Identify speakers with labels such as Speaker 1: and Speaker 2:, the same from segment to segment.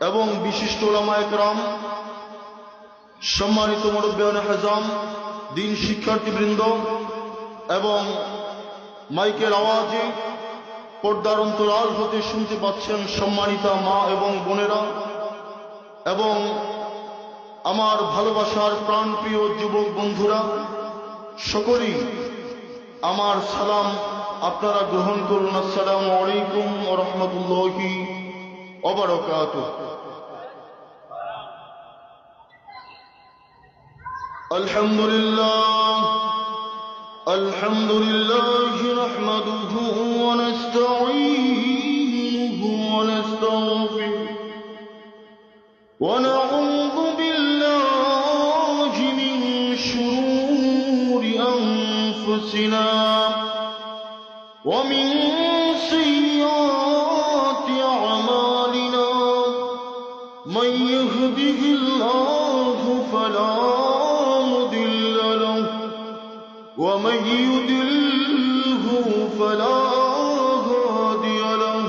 Speaker 1: এবং বিশিষ্ট উলামায়ে কেরাম, সম্মানিত মুরব্বিয়ানে হাজাম, দিন শিক্ষার্থীবৃন্দ এবং মাইকের আওয়াজে পর্দার অন্তরাল হতে শুনতে পাচ্ছেন সম্মানিতা মা এবং বোনেরা এবং আমার ভালোবাসার প্রাণপ্রিয় যুবক বন্ধুরা, সকলেই আমার সালাম আপনারা গ্রহণ করুন। আসসালামু আলাইকুম ওয়া রাহমাতুল্লাহি ওয়া বারাকাতুহু। আলহামদুলিল্লাহ নাহমাদুহু ওয়া নাস্তাঈনুহু ওয়া নাস্তাগফিরুহু ওয়া নাউযু বিল্লাহি মিন শুরুরি আনফুসিনা ওয়া মিন সাইয়্যাতি আ'মালিনা মান ইয়াহদিহিল্লাহু ফালা ومن يضلله فلا هادي له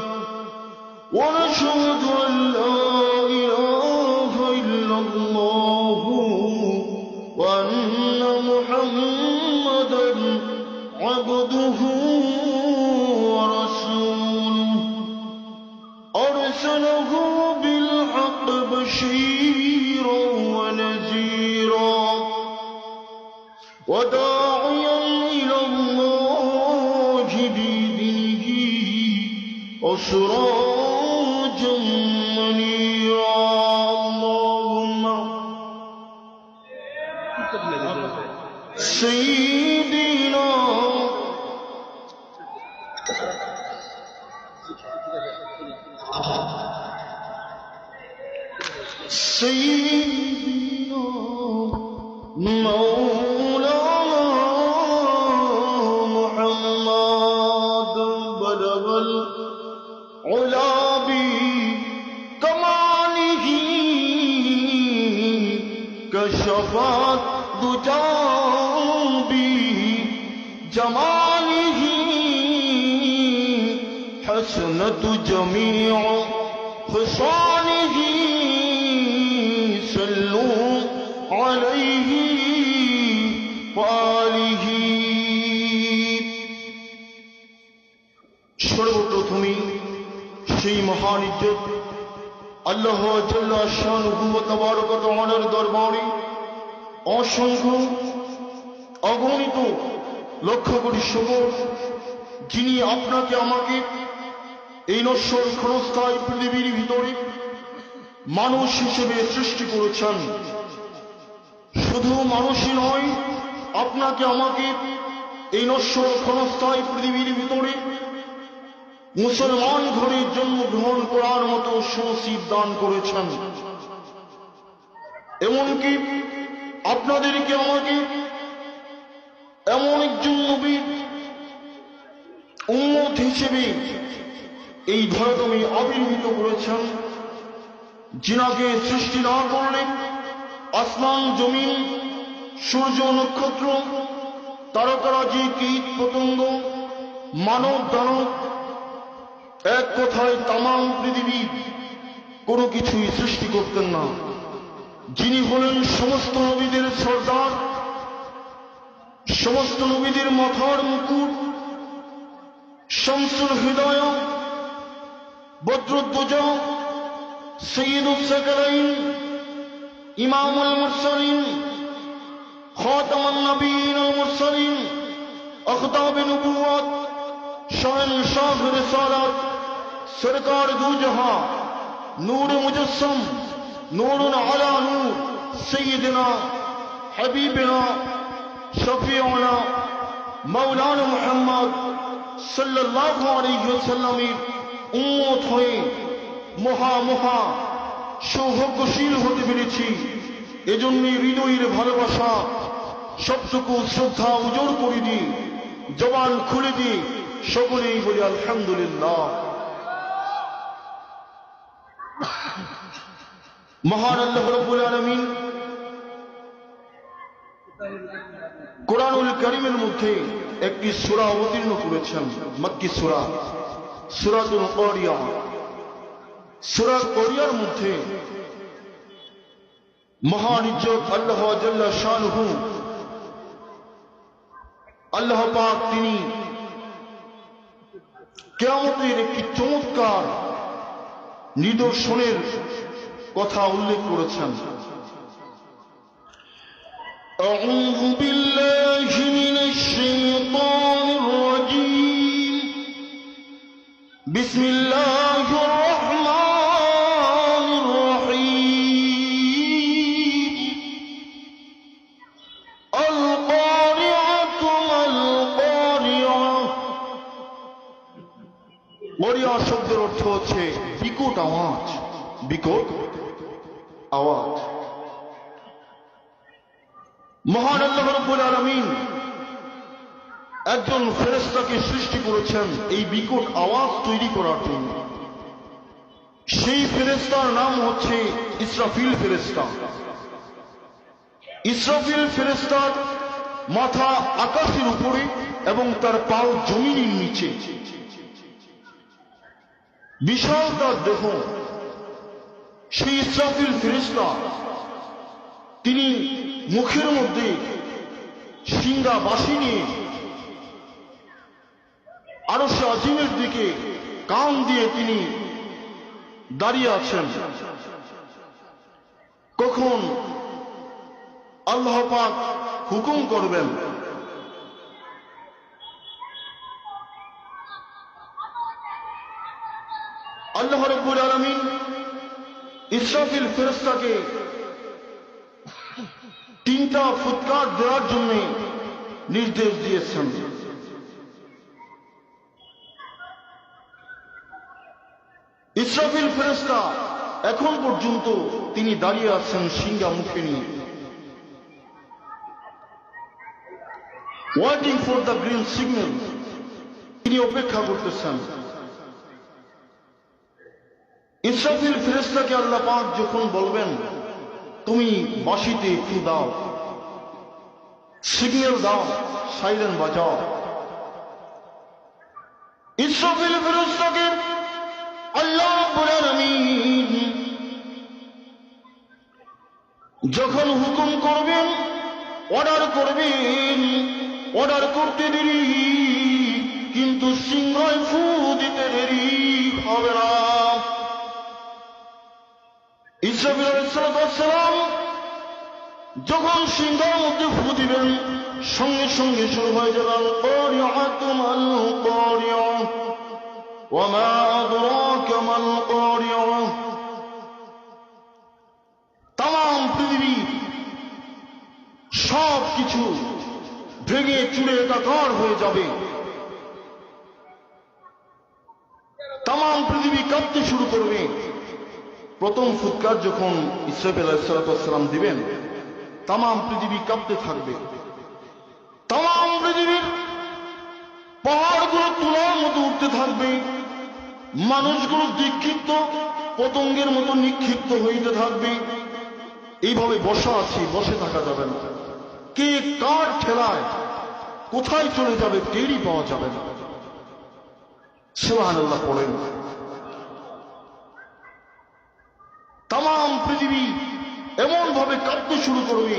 Speaker 1: ونشهد أن لا إله إلا الله وأن محمدا عبده ورسوله أرسله بالحق بشيرا ونذيرا وداعيا إلى الله بإذنه وسراجا منيرا. اللهم سيدنا مولانا محمد بلغ العلا بكماله كشف الدجى بجماله حسنت جميع خصاله صلوا عليه وآله. সর্বপ্রথমে সেই মহান ইজ্জত আল্লাহ জাল্লা শানুহু ওয়া তাবারাকা ওয়া তাআলার দরবারে অসংখ্য অগণিত লক্ষ কোটি শুকর, যিনি আপনাকে আমাকে এই নশ্বর ক্ষণস্থায়ী পৃথিবীর ভিতরে মানুষ হিসেবে সৃষ্টি করেছেন। শুধু মানুষই নয়, আপনাকে আমাকে এই নশ্বর ক্ষণস্থায়ী পৃথিবীর ভিতরে মুসলমান ঘরে জন্মগ্রহণ করার মতো সুনসিব দান করেছেন। এমনকি আপনাদেরকে আমাকে এমন একজন নবীর উম্মত হিসেবে এই ধরাতলে আবির্ভূত করেছেন, যিনাকে সৃষ্টি না করলে আসমান জমিন সূর্য নক্ষত্র তারকারাজি কীট পতঙ্গ মানব দানব এক কথায় তামাম পৃথিবী কোনো কিছুই সৃষ্টি করতেন না। যিনি হলেন সমস্ত নবীদের সর্দার, সমস্ত নবীদের মাথার মুকুট, শামসুল হিদায়া, বদরুদ্দুজা, সৈয়দুস সাকালাইন, ইমামুল মুরসালিন, খাতামুন নবিয়্যিন ওয়াল মুরসালিন, আখতাবে নবুওয়াত, শাহনশাহ রিসালাত, সরকার দু জাহাঁ, নূর মুজস্সম, নূরুন আলা নূর, সৈয়দনা হাবিবনা শফিউনা মাওলানা মুহাম্মদ সাল্লাল্লাহু আলাইহি ওয়াসাল্লামের উম্মত হয়ে মহা সৌভাগ্যশীল হতে পেরেছি। এজন্যই হৃদয়ের ভালোবাসা সবটুকু শ্রদ্ধা উজাড় করে দিই, জবান খুলে দিই, সকলেই বলি আলহামদুলিল্লাহ। মহান আল্লাহ রাব্বুল আলামিন কোরআনুল কারীমের মধ্যে একটি সূরা অবতীর্ণ করেছেন, মক্কি সূরা, সূরাতুল কারিয়া। সূরা কোরিয়ার মধ্যে মহান ইজ্জত আল্লাহ জাল্লা শানুহু আল্লাহ পাক তিনি কিয়ামতের একটি চমৎকার নিদর্শনের কথা উল্লেখ করেছেন। أعوذ بالله من الشيطان الرجيم بسم الله الرحمن الرحيم القارعة ما القارعة قارعة শব্দের অর্থ হচ্ছে বিকট আওয়াজ, বিকট আওয়াজ। মহান আল্লাহ রাব্বুল আলামিন একজন ফেরেশতাকে সৃষ্টি করেছেন এই বিকট আওয়াজ তৈরি করার জন্য। সেই ফেরেশতার নাম হচ্ছে ইসরাফিল ফেরেশতা। ইসরাফিল ফেরেশতার মাথা আকাশের উপরে এবং তার পাও জমিনের নিচে, বিশাল তার দেহ। সেই ইসরাফিল ফেরেশতা তিনি মুখের মধ্যে সিংহা বাঁশি নিয়ে আরশে আজিমের দিকে কান দিয়ে তিনি দাঁড়িয়ে আছেন। কখন আল্লাহ পাক হুকুম করবেন, আল্লাহ রাব্বুল আলামিন ইসরাফিল ফেরেশতাকে তিনটা ফুৎকার দেওয়ার জন্য নির্দেশ দিয়েছেন। ইসরাফিল ফেরেশতা এখন পর্যন্ত তিনি দাঁড়িয়ে আছেন সিংহা মুখে নিয়ে, waiting for the green signal. তিনি অপেক্ষা করতেছেন। ইসরাফিল ফেরেশতাকে আল্লাহ পাক যখন বলবেন তুমি বাঁশিতে একটু দাও, সিগন্যাল দাও, সাইরেন বাজাও, ইসরাফিল ফেরেশতাকে আল্লাহ রাব্বুল আলামিন যখন হুকুম করবেন, অর্ডার করবেন, অর্ডার করতে দেরি কিন্তু সিংহায় ফু দিতে দেরি হবে না। ইসরাফিল আলাইহিস সালাম যখন সিংহার মধ্যে ফু দিবেন সঙ্গে সঙ্গে শুরু হয়ে যাবে আল কারিআতু মাল কারিআ ওয়া মা আদরাকা মাল কারিআ। তাম পৃথিবী সব কিছু ভেঙে চুরে একাকার হয়ে যাবে। তাম পৃথিবী কাঁপতে শুরু করবে। প্রথম ফুৎকার যখন ইসরাফিল আলাইহিস সালাম দিবেন তাম পৃথিবী কাঁপতে থাকবে। তাম পৃথিবীর পাহাড়গুলো তুলার মতো উঠতে থাকবে, মানুষগুলো বিক্ষিপ্ত পতঙ্গের মতো নিক্ষিপ্ত হইতে থাকবে। এইভাবে বসা আছি, বসে থাকা যাবে না। কে কার ঠেলায় কোথায় চলে যাবে টেরই পাওয়া যাবে না। সুবহানাল্লাহ পড়েন। তাম পৃথিবী এমন ভাবে কাঁপতে শুরু করবে